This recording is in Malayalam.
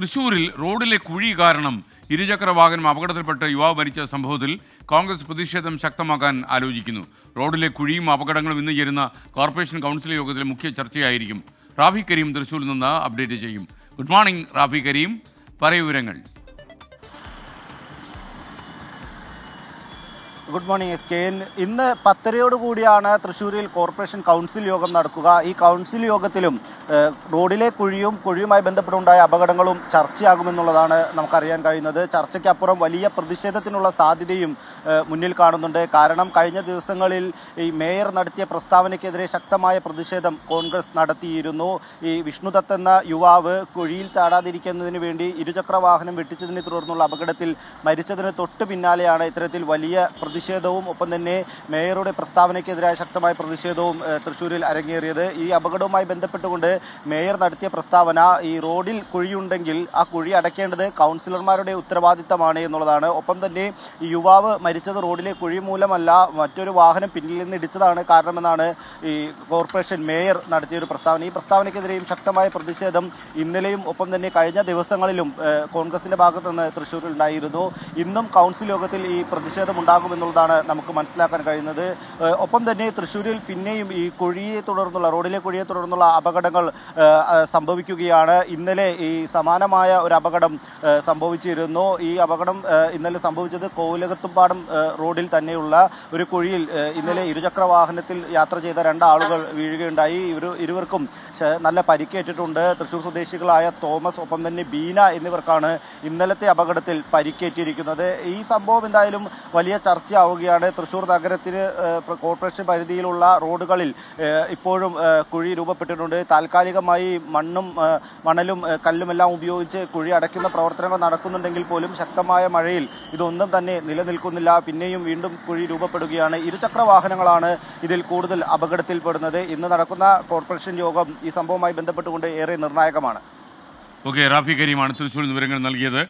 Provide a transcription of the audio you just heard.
തൃശൂരിൽ റോഡിലെ കുഴി കാരണം ഇരുചക്ര വാഹനം അപകടത്തിൽപ്പെട്ട് യുവാവ് മരിച്ച സംഭവത്തിൽ കോൺഗ്രസ് പ്രതിഷേധം ശക്തമാക്കാൻ ആലോചിക്കുന്നു. റോഡിലെ കുഴിയും അപകടങ്ങളും ഇന്ന് ചേരുന്ന കോർപ്പറേഷൻ കൗൺസിൽ യോഗത്തിലെ മുഖ്യ ചർച്ചയായിരിക്കും. റാഫി കരീം തൃശൂരിൽ നിന്ന് അപ്ഡേറ്റ് ചെയ്യും. ഗുഡ് മോർണിംഗ് റാഫി കരീം, പറയൂ വിവരങ്ങൾ. Good morning S K. ഇന്ന് 10:30 കൂടിയാണ് തൃശ്ശൂരിൽ കോർപ്പറേഷൻ കൗൺസിൽ യോഗം നടക്കുക. ഈ കൗൺസിൽ യോഗത്തിലും റോഡിലെ കുഴിയുമായി ബന്ധപ്പെട്ടുണ്ടായ അപകടങ്ങളും ചർച്ചയാകുമെന്നുള്ളതാണ് നമുക്കറിയാൻ കഴിയുന്നത്. ചർച്ചയ്ക്കപ്പുറം വലിയ പ്രതിഷേധത്തിനുള്ള സാധ്യതയും മുന്നിൽ കാണുന്നുണ്ട്. കാരണം കഴിഞ്ഞ ദിവസങ്ങളിൽ ഈ മേയർ നടത്തിയ പ്രസ്താവനയ്ക്കെതിരെ ശക്തമായ പ്രതിഷേധം കോൺഗ്രസ് നടത്തിയിരുന്നു. ഈ വിഷ്ണുദത്ത് എന്ന യുവാവ് കുഴിയിൽ ചാടാതിരിക്കുന്നതിന് വേണ്ടി ഇരുചക്ര വാഹനം വെട്ടിച്ചതിനെ തുടർന്നുള്ള അപകടത്തിൽ മരിച്ചതിന് തൊട്ട് പിന്നാലെയാണ് ഇത്തരത്തിൽ വലിയ പ്രതിഷേധവും ഒപ്പം തന്നെ മേയറുടെ പ്രസ്താവനയ്ക്കെതിരായ ശക്തമായ പ്രതിഷേധവും തൃശ്ശൂരിൽ അരങ്ങേറിയത്. ഈ അപകടവുമായി ബന്ധപ്പെട്ടുകൊണ്ട് മേയർ നടത്തിയ പ്രസ്താവന, ഈ റോഡിൽ കുഴിയുണ്ടെങ്കിൽ ആ കുഴി അടയ്ക്കേണ്ടത് കൗൺസിലർമാരുടെ ഉത്തരവാദിത്തമാണ് എന്നുള്ളതാണ്. ഒപ്പം തന്നെ ഈ യുവാവ് മരിച്ചത് റോഡിലെ കുഴി മൂലമല്ല, മറ്റൊരു വാഹനം പിന്നിൽ നിന്ന് ഇടിച്ചതാണ് കാരണമെന്നാണ് ഈ കോർപ്പറേഷൻ മേയർ നടത്തിയൊരു പ്രസ്താവന. ഈ പ്രസ്താവനയ്ക്കെതിരെയും ശക്തമായ പ്രതിഷേധം ഇന്നലെയും ഒപ്പം തന്നെ കഴിഞ്ഞ ദിവസങ്ങളിലും കോൺഗ്രസിന്റെ ഭാഗത്ത് നിന്ന് തൃശ്ശൂരിൽ ഉണ്ടായിരുന്നു. ഇന്നും കൗൺസിൽ യോഗത്തിൽ ഈ പ്രതിഷേധം ഉണ്ടാകുമെന്നുള്ളതാണ് നമുക്ക് മനസ്സിലാക്കാൻ കഴിയുന്നത്. ഒപ്പം തന്നെ തൃശ്ശൂരിൽ പിന്നെയും ഈ റോഡിലെ കുഴിയെ തുടർന്നുള്ള അപകടങ്ങൾ സംഭവിക്കുകയാണ്. ഇന്നലെ ഈ സമാനമായ ഒരു അപകടം സംഭവിച്ചിരുന്നു. ഈ അപകടം ഇന്നലെ സംഭവിച്ചത് കോവിലകത്തുംപാടം റോഡിൽ തന്നെയുള്ള ഒരു കുഴിയിൽ ഇന്നലെ ഇരുചക്ര വാഹനത്തിൽ യാത്ര ചെയ്ത 2 ആളുകൾ വീഴുകയുണ്ടായി. ഇരുവർക്കും നല്ല പരിക്കേറ്റിട്ടുണ്ട്. തൃശ്ശൂർ സ്വദേശികളായ തോമസ് ഒപ്പം തന്നെ ബീന എന്നിവർക്കാണ് ഇന്നലത്തെ അപകടത്തിൽ പരിക്കേറ്റിരിക്കുന്നത്. ഈ സംഭവം എന്തായാലും വലിയ ചർച്ചയാവുകയാണ്. തൃശ്ശൂർ നഗരത്തിന് കോർപ്പറേഷൻ പരിധിയിലുള്ള റോഡുകളിൽ ഇപ്പോഴും കുഴി രൂപപ്പെട്ടിട്ടുണ്ട്. താൽക്കാലികമായി മണലും കല്ലുമെല്ലാം ഉപയോഗിച്ച് കുഴി അടയ്ക്കുന്ന പ്രവർത്തനങ്ങൾ നടക്കുന്നുണ്ടെങ്കിൽ പോലും ശക്തമായ മഴയിൽ ഇതൊന്നും തന്നെ നിലനിൽക്കുന്നില്ല. പിന്നെയും വീണ്ടും കുഴി രൂപപ്പെടുകയാണ്. ഇരുചക്ര വാഹനങ്ങളാണ് ഇതിൽ കൂടുതൽ അപകടത്തിൽപ്പെടുന്നത്. ഇന്ന് നടക്കുന്ന കോർപ്പറേഷൻ യോഗം ഈ സംഭവവുമായി ബന്ധപ്പെട്ടുകൊണ്ട് ഏറെ നിർണായകമാണ്. ഓക്കെ, റാഫി കരീമാണ് തൃശ്ശൂരിൽ വിവരങ്ങൾ നൽകിയത്.